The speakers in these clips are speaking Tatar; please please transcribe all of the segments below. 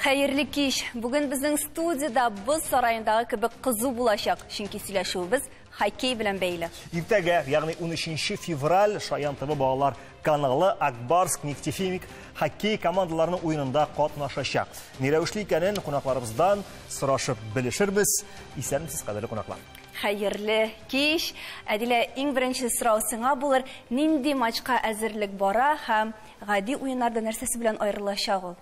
Xeyirli kиш, bugün bizim studiyada Buz Sarayındağı kibik kızı bulaşaq. Çünkü söyleşuğumuz hokkey bilen beyli. Irtəgə, yəni 13 fevral Şayan TV Balalar kanalı Akbarsk Neftekhimik hokkey komandalarının oyununda qatnaşacaq. Nerəvişli ikənin qonaqlarımızdan sıraşıb bilişirbiz. İsənimsiz qədərli qonaqlar. Xeyirli kiş, Adile en birinci sıra sına bulur. Nindi maçqa əzirlik bara, hem gadi oyunlarda nərsəsi bilen ayrılaşaq ol.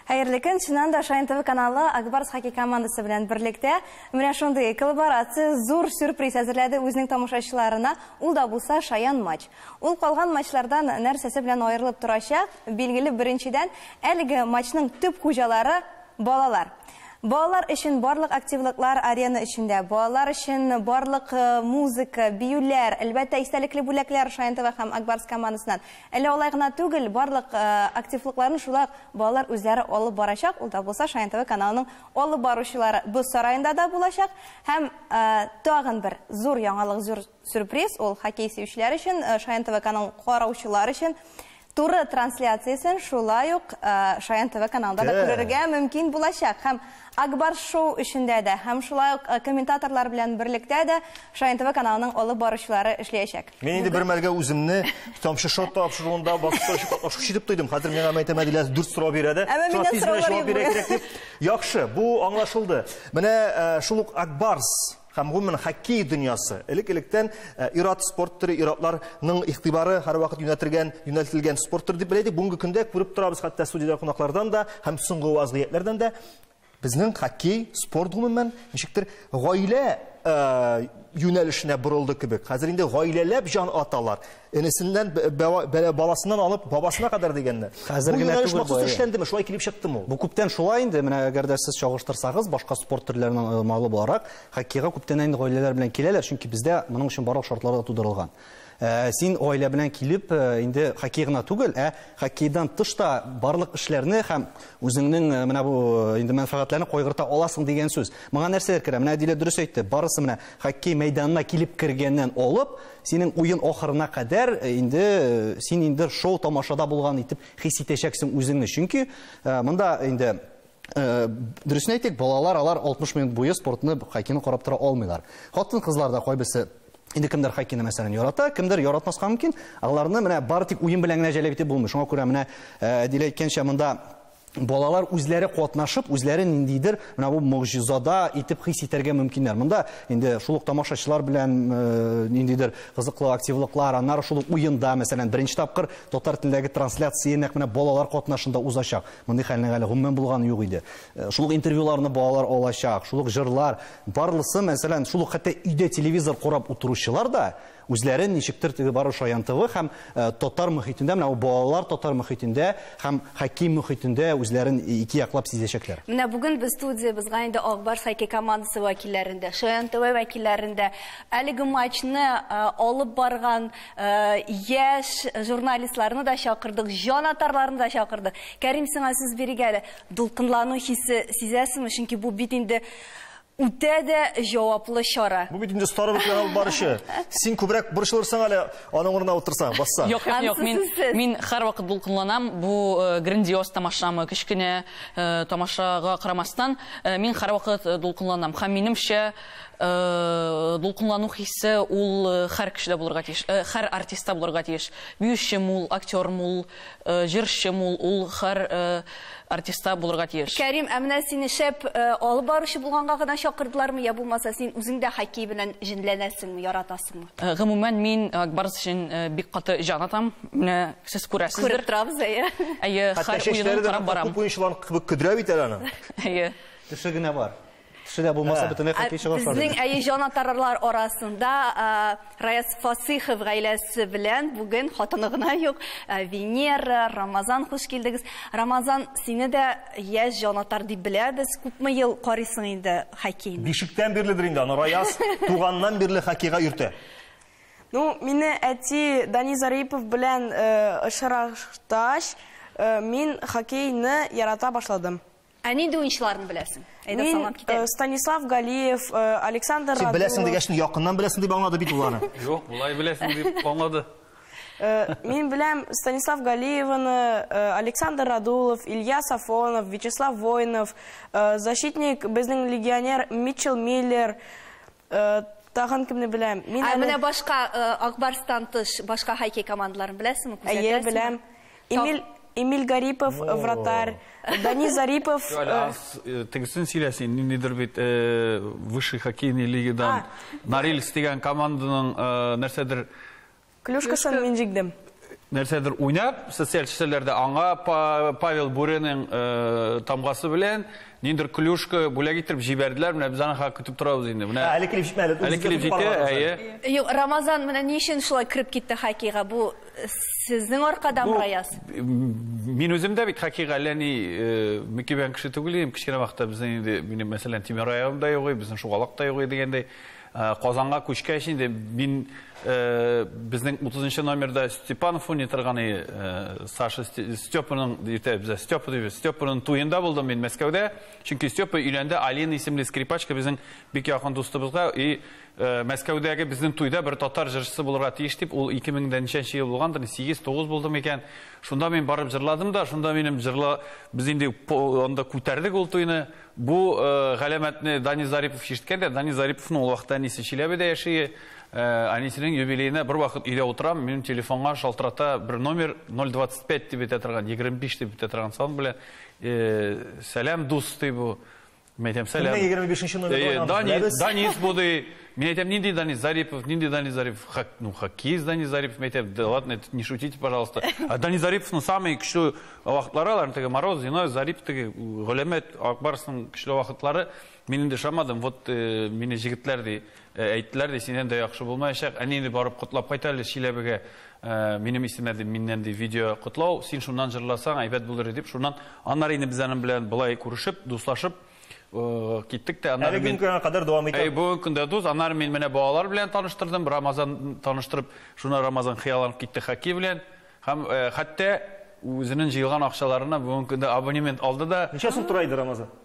Hayırlı gün, şundan da Şayan TV kanalı Akbarsk hokkey komandası bilen birlikte mine şunday kolaboratsiya zor sürpriz hazırladı özünün tamaşaçılarına. Ул da bulsa Şayan maç. Ул kalgan maçlardan nersesi bilen ayrılıp duracak. Bilgili birinciden elgi maçның tüp hujaları balalar. Balalar için barlıq aktivliklar arena içinde, balalar için barlıq müzik, biyüller, elbette istelikli bulaklar Şayan TV hem Akbarsk komandasından. Ele olayğına tügül barlıq aktivliklerini şulaq balalar özleri alıp baracak. Ул da bulsa Şayan TV kanalının alıp barışçıları Buz Sarayında da bulaşaq. Hem tağın bir zor yanalıq, zor sürpriz. Ol hokkey sevişler için, Şayan TV kanalının qarawçılar için. Turı transляциясын шулай ук Şayan TV kanalında da көрерге mümkün bulaşaq. Hem Akbarsk Show içinde de, hem şulay uк komentatorlar bilen birlikte de Şayan TV kanalının alıp barışçıları işleyecek. Men indi bir məlgə özümni tamşı şot tapşırığında başqa şidib duydım. Hazır men Amaytamadilas 4 sıra berədə. Yaxşı, bu anlaşıldı. Mənə şuluq Akbarsk hem bunun hokkey dünyası, ilikten irat sport türü, iratlarının ihtibarı her vakit yöneltilgen sport türü bileydi. Bugünkü günde görüp durabız hatta stüdyoda konaklardan da hem sungu vaziyetlerden de bizning hokkey sport umuman nişiktir gaile yönelişine buruldu gibi. Hazır indi gailelep can atalar. Enesinden balasından alıp babasına kadar degenler. Bu yöneliş maksusu işlendi mi? Şulay kilip çıktı mı? Bu küpten şulay indi. Eğer siz çağıştırsanız başka sport türlerinden mağlup olarak hokkeyga küpten indi gaileler bilen kileler. Çünkü bizde bunun için barok şartları da tudurulgan. Sen aile bilen kilip indi hokkeyga tugul, hokkeydan tışta barlık işlerini hem özünün bu indi menfaatlerini koygırta olasın degen söz. Bana nerseler kire? Mena dile dürüst aytdı. Barısı mena hokkey meydanına kilip kirgenden olup, senin oyun ahırına kadar indi sen indi şov tamaşada bulgan itip his eteceksin özünü. Çünkü bunda indi dürüst ayttık, balalar alar 60 minut boyu sportunu hokkeyni qarab tura olmaylar. Xатын kızlarda koybisi indi kimdir hokkeyni mesela yarata, kimdir yaratmasqa mümkün. Ağlarını mena bari tik oyun bilen gelebiti bulmuş. Şuna göre mena dile aytkancha mында balalar özleri qatnaşıp, özleri nindidir, bu mucizada itip his eterge mümkünler. Bunda indi şuluk tamaşaçılar bilen nindidir kızıklı aktivliklar, anlar şuluk oyunda mesela birinci tapqır totar tildagi translyatsiya balalar qatnaşında uzaşaq. Bunday haline gale gummen bulğanı yok idi. Şuluk intervyularını balalar olacaq, şuluk jırlar, barlısı mesela şuluk hatta uyda televizor qurab oturuşçılar da özlerin nişiktir barı Şayan TV hem totar mühitinde, balalar totar mühitinde hem hokkey mühitinde özlerin iki yaklap sizleşekler. Bugün biz studiyamızda indi Akbarsk hokkey komandası vakillerinde, Şayan TV vakillerinde әлеге maçını alıp bargan yaş jurnalistlarını da şakırdık, jan atarlarını da şakırdık. Kerim sana siz biri geldi. Dulkınlanı hissi sizesiniz çünkü bu bitinde Üte de cevaplı şara. Bu bitince starı bir kanal barışı. Sen kübrek barışılırsan hala onun oruna otursan, bassan. Yok, men her vakit dulkınlanam. Bu grandios tamaşamı, kişkine tamaşaga qaramastan men her vakit dulkınlanam. Hem menimçe dulkınlaну hissi ул her kişide bulurga tiyеш, her artista bulurga tiyеш. Büyüşüm ул, aktörüm ул, jırşım ул her artista bulurga tiyеш. Kerim, emine seni şep alıp barışı bulğanğa kadar şakırdılar mı ya bulmasa sen özünde hokkey bilen jinlenesin mi, yaratasın mı? Gümümen men Akbarsk için bir katı janatam. Siz көрәсіздер. Көріп тұрабыз, әйе. Әйе, har oyunun qarab baram. Hatta oyuncuların küdürə biter ana. Әйе. Tüşügüne var. Tüşüde bulmasa bütün hokkey çıkarlar. Bizning әйе janatarlar arasında Rayas Fasihov gailesi bilen bugün hatınığına yok. Venera, Ramazan hoş geldiniz. Ramazan seni de yaş janatar deyip biliriz. Күпме yıl qarıysın indi hokkeyni? Bişikten birlidir indi ana. Rayas tuğandan birli hokkeyga yürte. Meni әти Дани Зарипов белән ышыракташ, мин хоккейны ярата башладым. Нинди oyuncularını bilesin? Мин Станислав Галиев, Александр Радулов. Сен беләсең дигәчне якыннан беләсең дип аңлады бит ул аны. Юк, булай беләсең дип аңлады. Мин беләм Станислав Галиеваны, Александр Радулов, Илья Сафонов, Вячеслав Воинов, защитник безнең легионер Митчел Миллер, тагын кемне беләм. Менә башка Акбарстан тыш башка хоккей командаларын беләсезме? Әйе, беләм. Эмиль Гарипов, вратарь, Данис Зарипов. Тегесен сөйләсен, ниндидер бит высший хоккейный лигадан Норильск дигән команданың нәрсәдер Клюшкасын мин җигдем. Нәрсәдер уйнап, социаль челләрдә аңа Павел Буренең тамгасы белән ниндидер клюшка бүләк итеп җибәрделәр. Менә без аны көтеп торабыз инде. Менә Әле килеп җитмәде. Әле килеп җитте, әйе. Юк, Рамазан менә ни өчен шулай кирип китте хоккейга? Бу сезнең аркадан Раяз. Мин үзем дә бит хоккейга әлләни мөкибән кеше түгел идем. Кичкенә вакытта безнең инде минем мәсәлән Тимер районында юк иде, безнең Шугалак та юк иде дигәндәй. Казанга күчкәч инде мин безнең 30 номерда Степанов уйнатырганы Саша Степаның Степаның туенда булдым мин Мәскәүдә. Чөнки Степа өйләнде, Алина исемле скрипачка безнең бик якын дустыбызга и Мәскәүдәге безнең туйда бер татар җырчысы булырга тиеш дип, ул 2000-нче ел булгандыр, 8-9 булдым икән. Шунда мин барып җырладым да, шунда минем без инде анда күтәрдек ул туйны. Бу галәмәтне Данис Зарипов ишеткәндә, Данис Зариповның ул вакытта әнисе Чиләбедә яши, әнисенең юбилеена бер вакыт өйдә утырам, минем телефонга шалтырата бер номер 025 дип әйтә торган, 25 дип әйтә торган сан белән сәлам дус ди бу. Мен әйтәм сәлам. 25-нче номерда Данис буды. Мен әйтәм нинди Данис Зарипов, хоккеист Данис Зарипов. Мен әйтәм, да ладно, не шутите, пожалуйста. А Данис Зариповның самый көчле вакытлары, аларның Мороз, Зиной, Зарипов, галәмәт Акбарсның көчле вакытлары. Мин инде шамадым, вот мине җегетләр ди әйттеләр ди, синнән дә яхшы булмаячак. Әни инде барып котлап кайта әле Чиләбегә. Минем исемнәр ди, миннән ди видео котлау, син шуннан җырласаң, әйбәт булыр дип, шуннан аннары инде без аның белән булай күрешеп, дуслашып киттек тә, аннары мин кадәр дәвам итә. Бу көндә дус, аннары мин менә балалар белән таныштырдым, Рамазан таныштырып, шуна Рамазан хыялланып китте хоккей белән. Һәм хәтта үзенең җыелган акчаларына бүген көндә абонемент алды да. Ничә сум тора иде Рамазан?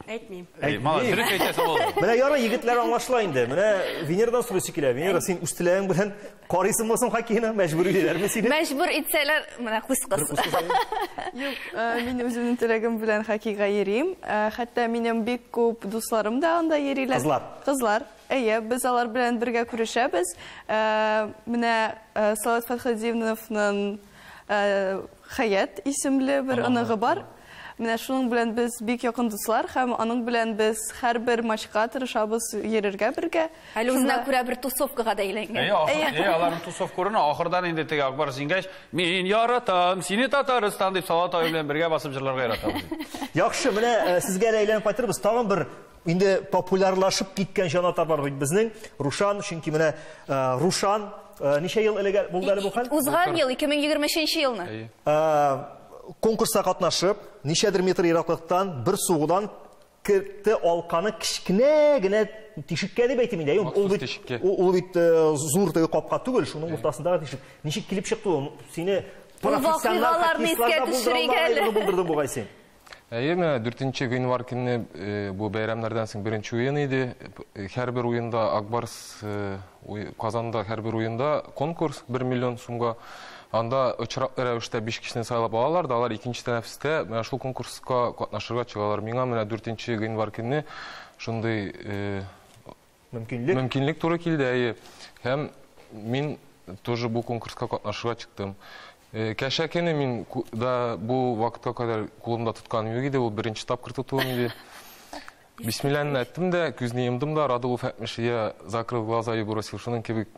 Әйтмим. Мала, дөрес әйтәсең ул. Менә яра егетләр аңлашыла инде. Менә Венердан сорыйсы килә. Венера, син үстеләң белән карыйсың булсың хоккейны, мәҗбүр итәләрме сине? Мәҗбүр итсәләр, менә кускыс. Юк, мин үземнең теләгем белән хоккейга йөрим. Хәтта минем бик күп дусларым да анда йөриләр. Кызлар. Әйе, без алар белән бергә күрешәбез. Менә Салават Фәтхетдиновның Хаят исемле бер оныгы бар. Менә шуның белән без бик якын дуслар һәм аның белән без һәрбер матчка тырышабыз йөрергә бергә. Әле үзенә күрә бер тусовкага да әйләнгән. Аларның тусовкорына ахырдан инде теге Акбар җиңгәч, мин яратам, сине Татарстан дип Салават ай белән бергә басып җырларга яратабыз. Яхшы, менә сезгә әйләнеп кайтырбыз. Тагын бер инде популярлашып киткән җанатар бар бит безнең Рушан, чөнки менә Рушан ничә ел элек булды әле бу хәл? Узган ел 2023 елны. Конкурска катнашып, ничәдер метр ераклыктан бер сугудан кертте алканы кичкенә генә тишеккә дип әйтим инде. Ул бит зур теге капка түгел, шуның уртасындагы тишек. Ничек килеп чыкты ул? Сине профессионал искә төшерергә булдырды бугай син. Әйе, 4 январь көнне бу бәйрәмнәрдән соң беренче уен иде. Һәрбер уенда Акбарс Казанда һәрбер уенда конкурс 1 миллион сумга. Анда очраклы рәвештә 5 кешене сайлап алалар, да алар икенче тәнәфестә менә шул конкурска катнашырга чыгалар. Миңа менә 4 январь көнне шундый мөмкинлек туры килде. Әйе. Һәм мин тоже бу конкурска катнашырга чыктым. Кәшә көне мин да бу вакытка кадәр кулымда тотканым юк иде, ул беренче тапкыр тотуым иде. Бисмиллахны әйттем дә, күзне йомдым да, Радулов әйтмеш, я закрыл глаза и бросил. Шуның кебек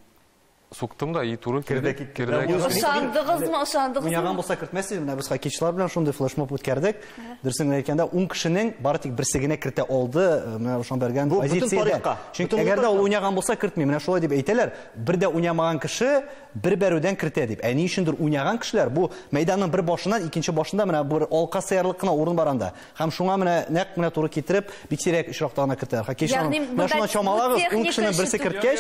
суктым да, и туры кирдек. Ышандыгызмы? Уйнаган булса кертмәссез, менә без хоккейчылар белән шундый флешмоб үткәрдек. Дөресен әйткәндә, 10 кешенең бары тик берсе генә кертә алды, менә ошон бергән позициядә. Чөнки әгәр дә уйнаган булса кертми, менә шулай дип әйтәләр. Бер дә уйнамаган кеше бер бәрүдән кертә дип. Ни өчендер уйнаган кешеләр бу мәйданның бер башыннан икенче башында менә бер алка сыярлык кына урын бар анда. Һәм шуңа менә нәкъ менә туры китереп, бик сирәк очрактагына кертәләр. Хоккейчылар менә шуңа чамалагыз, 10 кешенең берсе керткәч,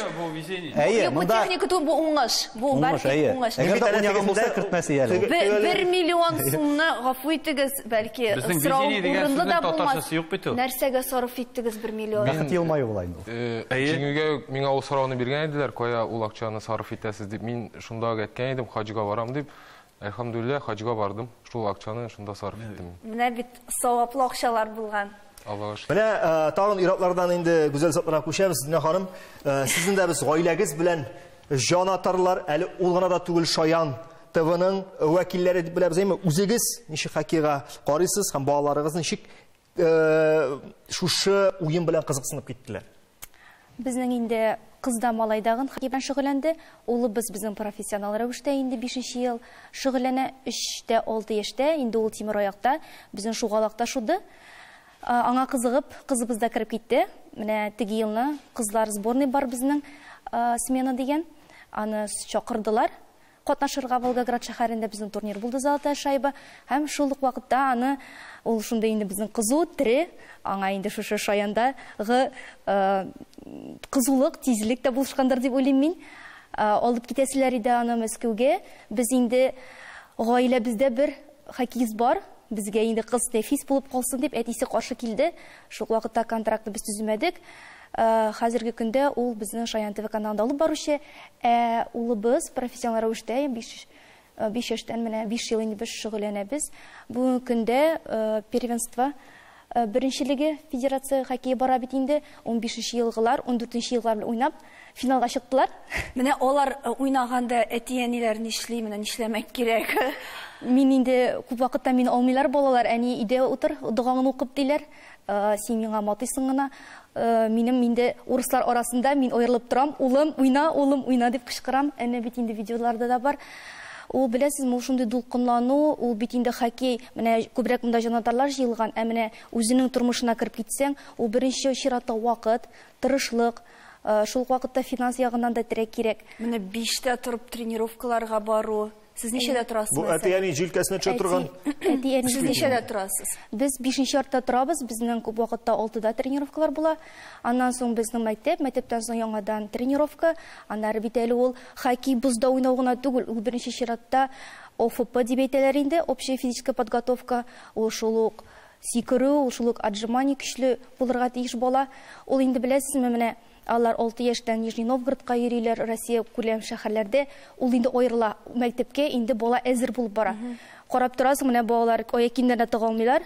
әйе, монда бу уңыш. Бу бәлки уңыш. Әгәр дә уйнаган булса кертмәсе әле. 1 миллион сумны гафу итегез, бәлки сорау урынлы да булмас. Нәрсәгә сарыф иттегез 1 миллион? Бәхет елмаю була инде. Җиңүгә миңа ул сорауны биргән иделәр, кая ул акчаны сарыф итәсез дип. Мин шунда әйткән идем, хаҗга барам дип. Әлхәмдүлилләh, хаҗга бардым. Шул акчаны шунда сарыф иттем. Менә бит саваплы акчалар булган. Менә тагын иратлардан инде гүзәл затларга күчәбез, Динә ханым. Сезнең дә без гаиләгез белән җан атарлар, әле ул гына да түгел Шаян ТВның вәкилләре дип беләбез, әйме үзегез ничек хоккейга карыйсыз һәм балаларыгыз ничек шушы уен белән кызыксынып киттеләр? Безнең инде кызда малайдагын хоккей белән шөгыльләнде. Улыбыз безнең профессионал рәвештә инде 5нче ел шөгыльләнә, 3-6 яшьтә, инде ул тимер аякта, безнең шугалакта шуды. Аңа кызыгып, кызыбыз да кирип китте. Менә теге елны кызлар сборный бар безнең смена дигән. Аны чакырдылар. Катнашырга Волгоград шәһәрендә безнең турнир булды, золотая шайба. Һәм шул ук вакытта аны ул шунда инде безнең кызу тире, аңа инде шушы Шаяндагы кызулык, тизлек тә булышкандыр дип уйлыйм мин. Алып китәселәр иде аны Мәскәүгә. Без инде гаиләбездә бер хоккейист бар. Безгә инде кыз Нәфис булып калсын дип әтисе каршы килде. Шул вакытта контрактны без төзүмәдек. Хәзерге көндә ул безнең Шаян ТВ каналында алып баручы. Улыбыз профессионал рәвештә 5 яшьтән менә 5 ел инде без шөгыльләнәбез. Бу көндә первенство беренчелеге федерация хоккей бара бит инде. 15нче елгылар, 14нче еллар белән уйнап финалга чыктылар. Менә алар уйнаганда әти-әниләр нишли, менә нишләмәк кирәк? Мин инде күп вакытта мин алмыйлар балалар, әни өйдә утыр, дугаңны укып диләр. Син миңа матыйсың гына. Минем инде урыслар арасында мин аерылып торам. Улым уйна дип кычкырам. Әнә бит инде видеоларда да бар. Ул беләсез, ул шундый дулкынлану, ул бит инде хоккей, менә күбрәк монда җанатарлар җыелган, ә менә үзенең тормышына кирип китсәң, ул беренче чиратта вакыт, тырышлык, шул вакытта финанс ягыннан да терәк кирәк. Менә 5тә торып тренировкаларга бару. Сез ничәдә торасыз? Бу әти-әни җилкәсенә төшә торган. Сез ничәдә торасыз? Без 5нче артта торабыз, безнең күп вакытта 6да тренировкалар була. Аннан соң безнең мәктәптән соң яңадан тренировка. Аннары бит әле ул хоккей бузда уйнау гына түгел, ул беренче чиратта ОФП дип әйтәләр инде, общая физическая подготовка, ул шул ук сикерү, ул шул ук отжимание көчле булырга тиеш бала. Ул инде беләсезме, менә алар 6 яшьтән Нижний Новгородка йөриләр, Россия күләм шәһәрләрдә. Ул инде аерыла, мәктәпкә инде бала әзер булып бара. Карап торасың, менә балалар аяк киемнәрен дә тыга алмыйлар.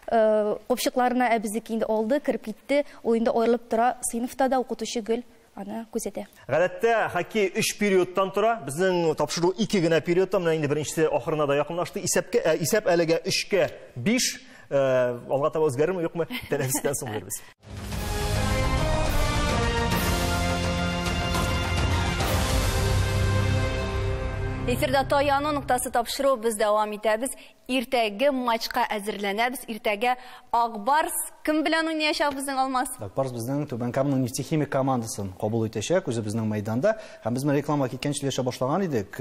Копчыкларына әбезеке инде алды, кирип китте. Ул инде аерылып тора, сыйныфта да укытучы Гөл аны күзәтә. Гадәттә хоккей 3 периодтан тора. Безнең тапшыру 2 генә периодта, менә инде беренчесе ахырына да якынлашты. Исәп әлегә 3-кә 5. Алга таба үзгәрерме, юкмы? Тәнәфестән соң белербез. Эфирда Таяну нуктасы тапшыру без дәвам итәбез. Иртәге матчка әзерләнәбез. Иртәгә Акбарс кем белән уйнаячак безнең Алмаз? Акбарс безнең Түбән Каманың нефтехимик командасын кабул итәчәк, үзе безнең мәйданда. Һәм без реклама киткәнчеләшә башлаган идек.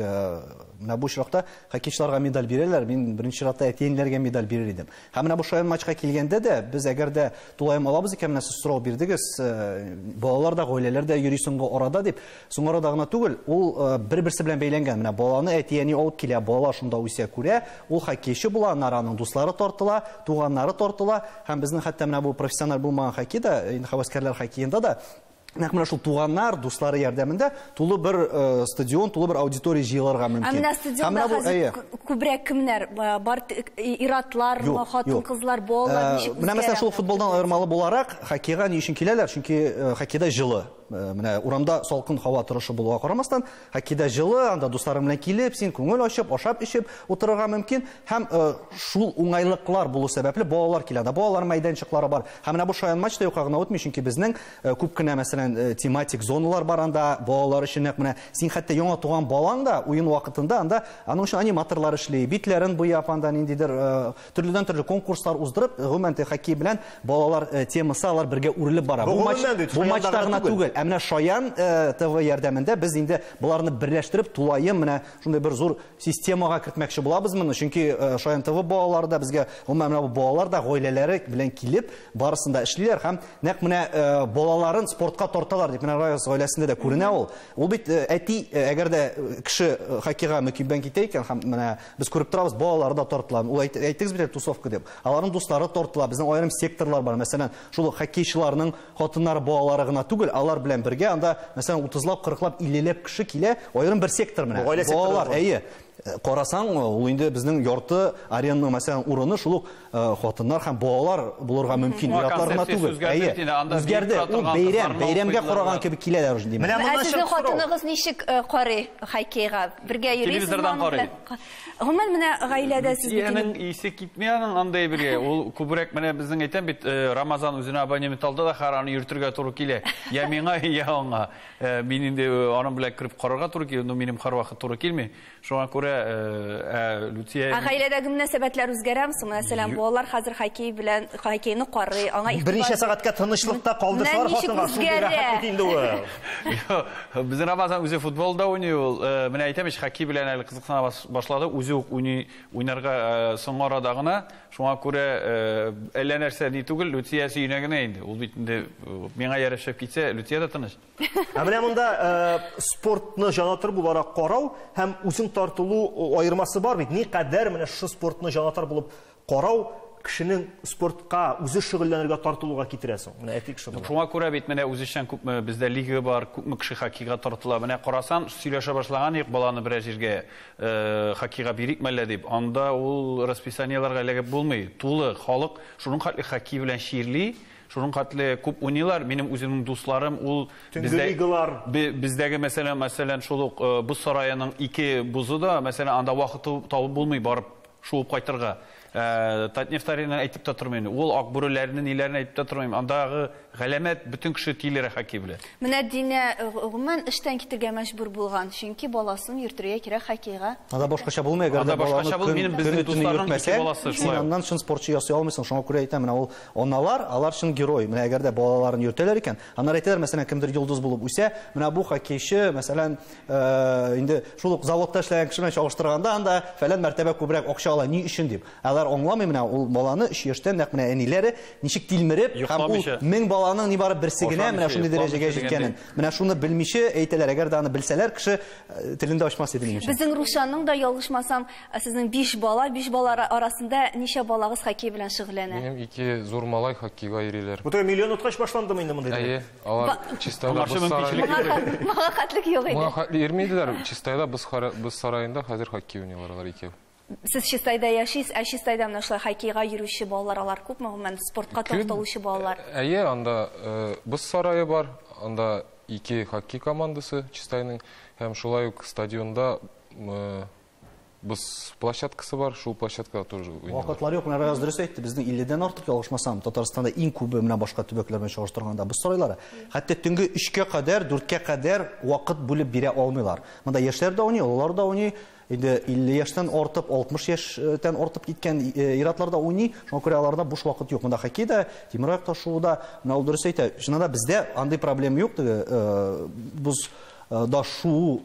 Менә бу чиракта хоккейчыларга медаль бирәләр. Мин беренче чиратта әтиенләргә медаль бирер идем. Һәм менә бу Шаян матчка килгәндә дә без әгәр дә тулаем алабыз икән, менә сез сорау бирдегез, балалар да, гаиләләр дә йөри соңгы арада дип. Соңгы арада гына түгел, ул бер-берсе белән бәйләнгән. Менә баланы әти-әни алып килә, балалар шунда үсә күрә, ул хоккейчы була, аның дуслары тартыла, туганнары тартыла, һәм безнең хәтта менә бу профессиональ булмаган хоккейда, хәвәскәрләр хоккейында да менә шул туганнар, дуслары ярдәмендә тулы бер стадион, тулы бер аудитория җыелырга мөмкин. Менә стадионда хәзер күбрәк кемнәр бар? Иратлар, хатын-кызлар, балалар ничек? Менә мәсәлән шул футболдан аермалы буларак хоккейга ни өчен киләләр? Чөнки хоккейда җылы. Менә урамда салкын һава торышы булуга карамастан, хоккейда җылы, анда дусларың белән килеп, син күңел ачып, ашап ичеп утырырга мөмкин. Һәм шул уңайлыклар булу сәбәпле балалар килә. Балалар мәйданчыклары бар. Һәм менә бу Шаян матчта юкка гына үтми, чөнки безнең күп кенә мәсәлән тематик зоналар бар анда, балалар өчен менә син хәтта яңа туган балаң да уен вакытында анда аның өчен аниматорлар эшли, битләрен буяп анда ниндидер төрледән төрле конкурслар уздырып, гомумән хоккей белән балалар темасы алар бергә үрелеп бара. Бу матчта гына түгел, Менә Шаян ТВ ярдәмендә без инде буларны берләштереп тулайым менә шундый бер зур системага кертмәкче булабыз моны. Чөнки Шаян ТВ балалары да безгә, менә бу балалар да гаиләләре белән килеп, барысында эшлиләр һәм нәкъ менә балаларын спортка тарталар дип менә Раяз гаиләсендә дә күренә ул. Ул бит әти әгәр дә кеше хоккейга мөкиббән китә икән һәм менә без күреп торабыз, балалары да тартыла. Ул әйтегез бит тусовка дип. Аларның дуслары тартыла. Безнең аерым секторлар бар. Мәсәлән, шул хоккейчыларның хатыннары, балалары гына түгел, алар белән бергә анда мәсәлән 30лап, 40лап, 50ләп кеше килә. Аерым бер сектор менә. Балалар, әйе. Карасаң, ул инде безнең ярты аренаның мәсәлән урыны шул хатыннар һәм балалар булырга мөмкин. Ятларына түгел. Әйе. Үзгәрде. Ул бәйрәмгә караган кебек киләләр ди. Менә сезнең хатыныгыз ничек карый хоккейга? Бергә йөрисезме? Телевизордан карый. Гомумән менә гаиләдә сезнең исе китмәгән андай бергә. Ул күбрәк менә безнең әйтәм бит Рамазан үзенә абонемент алды да һәр аны йөртергә туры килә. Я миңа, я аңа. Мин инде аның белән кирип карарга туры килә. Минем һәрвакыт туры килми. Шуңа күрә Лүтия. Гаиләдәге мөнәсәбәтләр үзгәрәме? Мәсәлән, балалар хәзер хоккей белән хоккейны карый, аңа берничә сәгатькә тынычлыкта калдырсалар хатынга шундый рәхәт инде ул. Безнең Рамазан үзе футболда уйный ул. Менә әйтәм, хоккей белән әле кызыксына башлады. Үзе үк уйнарга соң арада гына. Шуңа күрә әллә нәрсә ни түгел, Лүтия сөенә генә инде. Ул бит инде миңа ярашып китсә, Лүтия да тыныч. Менә монда спортны җанатыр буларак карау һәм үзең тартылу айырмасы бар бит. Ни кадәр менә шу спортны җанатыр булып карау кешенең спортка үзе шөгыльләнергә тартылуга китерәсең. Менә әйтик шуны. Шуңа күрә бит менә үзешчән күпме бездә лига бар, күпме кеше хоккейга тартыла. Менә карасан, сөйләшә башлаган ик баланы берәр җиргә хоккейга бирик мәллә дип. Анда ул расписаниеларга эләгеп булмый. Тулы халык шуның хәтле хоккей белән ширли. Шуның хәтле күп уйныйлар. Минем үземнең дусларым ул бездәге мәсәлән шул ук Боз сараеның 2 бузы да мәсәлән анда вакыт табып булмый барып шуып кайтырга. Татнефтарина әйтеп тә тормыйм. Ул акбүреләрнең ниләрен әйтеп тә тормыйм. Андагы галәмәт бөтен кеше тилер хоккей белән. Менә Динә гомумән эштән китергә мәҗбүр булган, чөнки баласын йөртергә кирәк хоккейга. Анда башкача булмый, әгәр баланы минем безнең дусларның ике баласы шулай. Аннан шун спортчы ясый алмыйсың, шуңа күрә әйтәм, менә ул аналар, алар шун герой. Менә әгәр дә балаларын йөртәләр икән, аннар әйтәләр, мәсәлән, кемдер йолдыз булып үсә, менә бу хоккейчы, мәсәлән, инде шул ук заводта эшләгән кеше белән чагыштырганда, анда фәлән мәртәбә күбрәк акча ала, ни өчен дип. Алар аңламый, менә ул баланы 3 яшьтән нәкъ менә әниләре ничек тилмереп, һәм ул 1000 баланың ни бары берсе генә менә шундый дәрәҗәгә җиткәнен. Менә шуны белмичә әйтәләр, әгәр дә аны белсәләр, кеше телендә ачмас иде минемчә. Безнең Рушанның да ялгышмасам, сезнең 5 бала арасында ничә балагыз хоккей белән шөгыльләнә? Минем 2 зур малай хоккейга йөриләр. Бу төр миллион уткач башландымы инде монда? Әйе, алар чистайда Мага хәтлек юк иде. Мага хәтлек йөрмидиләр. Чистайда Боз сараенда хәзер хоккей уйныйлар алар икәү. Сез Чистайда яшисез, Чистайда менә шулай хоккейга йөрүче балалар алар күпме, гомумән спортка тартылучы балалар? Әйе, анда Боз сарае бар, анда 2 хоккей командасы Чистайның һәм шулай ук стадионда Боз площадкасы бар, шул площадкада тоже уйныйлар. Вакытлар юк, менә Раяз дөрес әйтте, безнең 50дән артык ялгышмасам, Татарстанда иң күбе менә башка төбәкләр белән чагыштырганда Боз сарайлары. Хәтта төнге 3-кә кадәр, 4-кә кадәр вакыт бүлеп бирә алмыйлар. Монда яшьләр дә уйный, алар да уйный. Инде 50 яшьтән артып, 60 яшьтән артып киткән иратлар да уйный. Шуңа күрә аларда буш вакыт юк. Монда хоккейда, тимер аяк ташууда, менә ул дөрес әйтә. Чынында бездә андый проблема юк. Боз да шу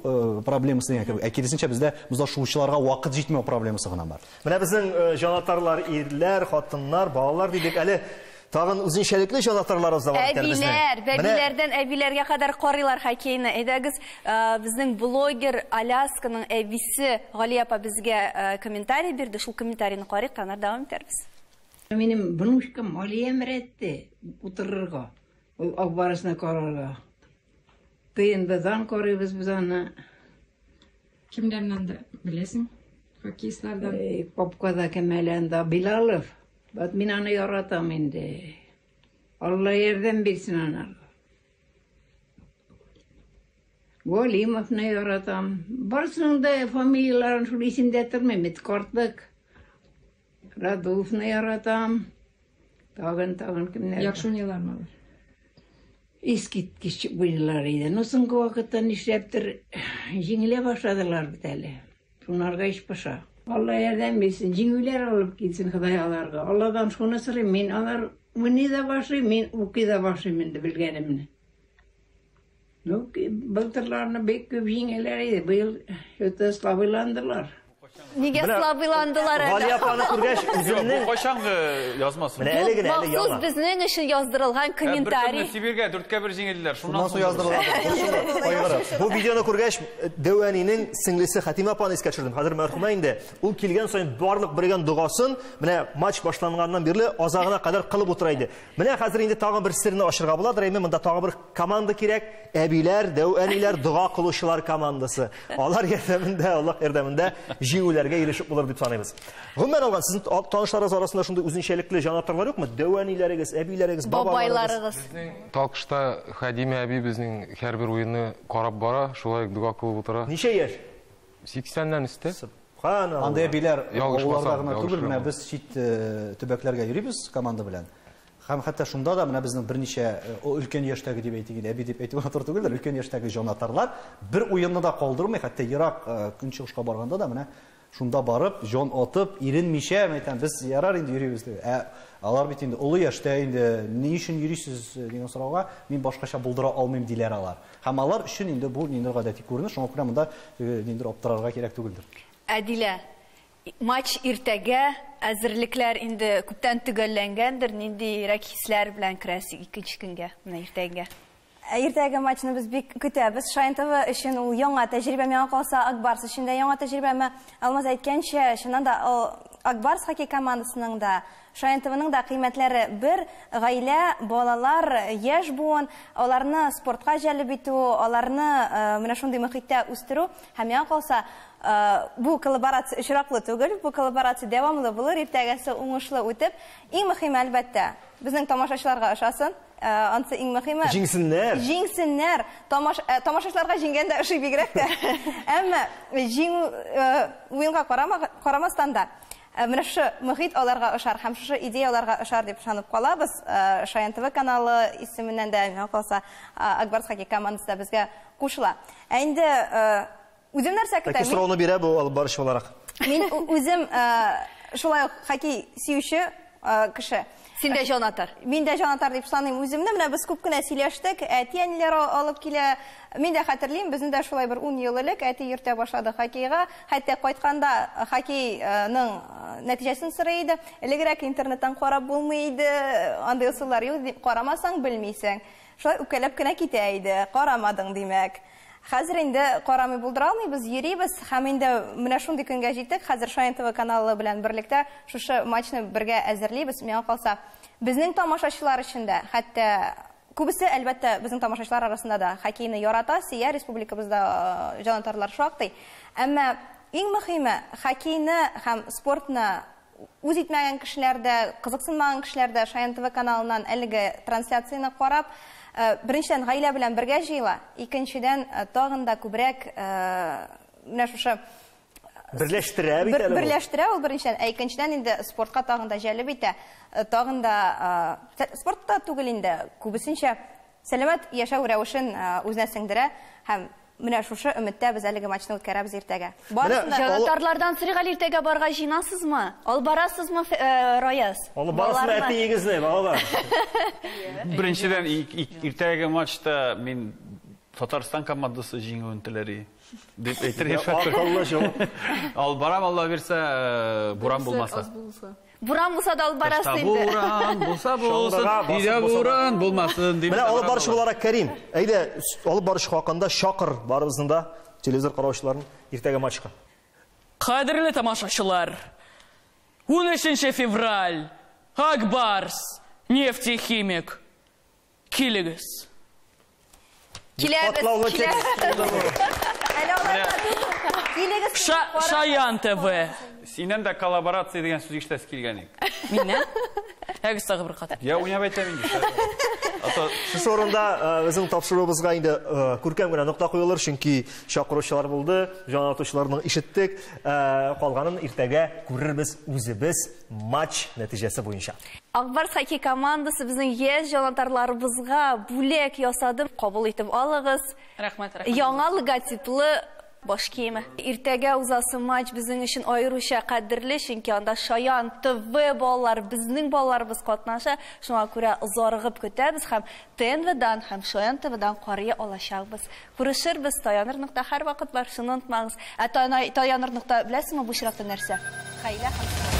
проблемасы дигән. Киресенчә бездә бузда шуучыларга вакыт җитмәү проблемасы гына бар. Менә безнең җанатарлар, ирләр, хатыннар, балалар дидек, әле тагын үзенчәлекле җанатарларыбыз да бар икән безнең. Бәбиләрдән әбиләргә кадәр карыйлар хоккейны. Әйдәгез, безнең блогер Алясканың әбисе Гали апа безгә комментарий бирде. Шул комментарийны карыйк, танар дәвам итәрбез. Минем бунушкам Алия әмрәтте утырырга, Акбарысны карарга. Тыйындадан карыйбыз без аны. Кимдәннән дә беләсең? Хоккейистлардан. Попкада Кемәләндә Билалов. Бат мин аны яратам инде. Алла ярдәм бирсен ана. Голимовны яратам. Барсының да фамилияларын шул исемдә тормыйм. Картлык. Радуловны яратам. Тагын кемнәр? Яхшы уйныйлармы? Искиткеч уйныйлар иде. Но соңгы вакытта нишләптер җиңелә башладылар бит әле. Шунарга иш паша. Алла ярдәм бирсен, җиңүләр алып китсен Ходай аларга. Алладан шуны сорыйм, мин алар уйный да башлыйм, мин укый да башлыйм инде белгәнемне. Былтырларны бек көп жеңелер еді. Быйыл өте слабыйландылар. Нигә слабыйландылар әле? Гали апаны күргәч, үземнең Кайчанғы язмасы? Менә әле генә, әле Махсус яңа. безнең өчен яздырылган комментарий. Сибирьгә 4-1 җиңелделәр. Шуннан соң яздырылган. Бу видеоны күргәч, Дәвәнинең сеңлесе Хатима апаны искә төшердем. Хәзер мәрхүмә инде. Ул килгән саен барлык биргән дугасын, менә матч башланганнан бирле азагына кадәр кылып утыра иде. Менә хәзер инде тагын бер сирне ачырга була. Дәйме монда тагын бер команда кирәк. Әбиләр, Дәвәниләр дуга кылучылар командасы. Алар ярдәмендә, Аллаһ ярдәмендә җиңүләргә ирешеп булыр дип саныйбыз. Гомумән алган, сезнең танышларыгыз арасында шундый үзенчәлекле җанатарлар юкмы? Дәвәниләрегез, әбиләрегез, Бабайларыгыз. Талкышта Хадиме әби безнең һәрбер уенны карап бара, шулай дуга кылып утыра. Ничә яшь? 80-дән өстә. Субханаллах. Анда әбиләр Ялгышмасам, авылларда гына түгел, менә без чит төбәкләргә йөрибез команда белән. Һәм хәтта шунда да менә безнең берничә өлкән яшьтәге дип әйтик, әби дип әйтеп атыр түгелдер, өлкән яшьтәге җанатарлар бер уенны да калдырмый, хәтта ерак көнчыгышка барганда да менә шунда барып, җан атып, иренмичә, әйтәм, без ярар инде йөрибез дип. Алар бит инде улы яшьтә инде ни өчен йөрисез дигән сорауга мин башкача булдыра алмыйм диләр алар. Һәм алар өчен инде бу ниндер гадәти күренеш, шуңа күрә монда ниндер аптырарга кирәк түгелдер. Әдилә, матч иртәгә, әзерлекләр инде күптән төгәлләнгәндер, ниндирәк хисләр белән керәсез икенче көнгә, менә иртәгә? Иртәгә матчны без бик көтәбез. Шаян ТВ өчен ул яңа тәҗрибә, миңа калса Акбарс өчен дә яңа тәҗрибәме. Алмаз әйткәнчә, шуннан да Акбарс хоккей командасының да, Шаян ТВның да кыйммәтләре бер: гаилә, балалар, яшь буын, аларны спортка җәлеп итү, аларны менә шундый мөхиттә үстерү. Һәм миңа калса бу коллаборация очраклы түгел, бу коллаборация дәвамлы булыр, иртәгәсе уңышлы үтеп. Иң мөһиме, әлбәттә, безнең тамашачыларга ошасын. Ансы иң мөһиме җиңсеннәр. Тамашачыларга җиңгәндә ошый бигрәк тә. Әмма җиңү уенга карамастан да менә шу мөхит аларга ошар һәм шу идея аларга ошар дип ышанып калабыз. Шаян ТВ каналы исеменнән дә миңа калса Акбарс хоккей командасы да безгә кушыла. Инде үзем нәрсә көтәм? Сорауны бирә бу алып барыш буларак. Мин үзем шулай хоккей сөюче кеше. Син дә җанатар. Мин дә җанатар дип саныйм үземне. Менә без күп кенә сөйләштек. Әти-әниләр алып килә. Мин дә хәтерлим, безнең дә шулай бер 10 ел элек әти йөртә башлады хоккейга. Хәтта кайтканда хоккейның нәтиҗәсен сорый иде. Элегрәк интернеттан карап булмый иде. Андай усуллар юк, дип карамасаң белмисең. Шулай үкәләп кенә китә иде. Карамадың димәк. Хәзер инде карамый булдыра алмыйбыз, йөрибез. Һәм инде менә шундый көнгә җиттек. Хәзер Шаян ТВ каналы белән берлектә шушы матчны бергә әзерлибез. Миңа калса, безнең тамашачылар өчен дә, хәтта күбесе, әлбәттә, безнең тамашачылар арасында да хоккейны ярата, сөя, республикабызда җанатарлар шактый. Әмма иң мөһиме, хоккейны һәм спортны үз итмәгән кешеләрдә, кызыксынмаган кешеләрдә Шаян ТВ каналыннан әлеге трансляцияны карап, беренчедән гаилә белән бергә җыела, икенчедән тагын да күбрәк менә шушы берләштерә бит әле. Берләштерә ул беренчедән, икенчедән инде спортка тагын да җәлеп итә. Тагын да спортта түгел инде, күбесенчә сәламәт яшәү рәвешен үзенә сеңдерә һәм менә шушы өметтә без әлеге матчны үткәрәбез иртәгә. Җанатарлардан сырыгал иртәгә барга җыйнасызмы? Алып барасызмы, Рояз? Алып барасызмы әти егезне, балалар? Беренчедән иртәгәге матчта мин Татарстан командасы җиңүен теләри дип әйтергә. Алып барам, Алла бирсә, буран булмаса. Буран булса да алып барасы инде. Буран булса булсын, диде буран булмасын дип. Менә алып барыш буларак Кәрим. Әйдә, алып барыш хакында шакыр барыбызның да телевизор караучыларын иртәгә матчка. Кадерле тамашачылар, 13 февраль, Акбарс, нефтехимик, килегез. Шаян ТВ. Синен дә коллаборация дигән сүз ишетәсе килгән иде. Миннән? Әгез тагы бер кат. Я уйнап әйтәм инде. Шушы орында безнең тапшыруыбызга инде күркәм генә нокта куелыр, чөнки чакыручылар булды, җанатучыларның ишеттек, калганын иртәгә күрербез үзебез матч нәтиҗәсе буенча. Акбарс хоккей командасы безнең яшь җанатарларыбызга бүләк ясады, кабул итеп алыгыз. Рәхмәт. Яңа логотиплы баш киеме. Иртәгә узасы матч безнең өчен аеруча кадерле, чөнки анда Шаян ТВ балалар, безнең балаларыбыз катнаша. Шуңа күрә зарыгып көтәбез һәм ТНВ-дан һәм Шаян ТВ-дан карый алачакбыз. Күрешербез, таяныр.да һәр вакыт бар, шуны онытмагыз. Таяныр.да беләсезме бу чираттагы нәрсә? Хәйлә һәм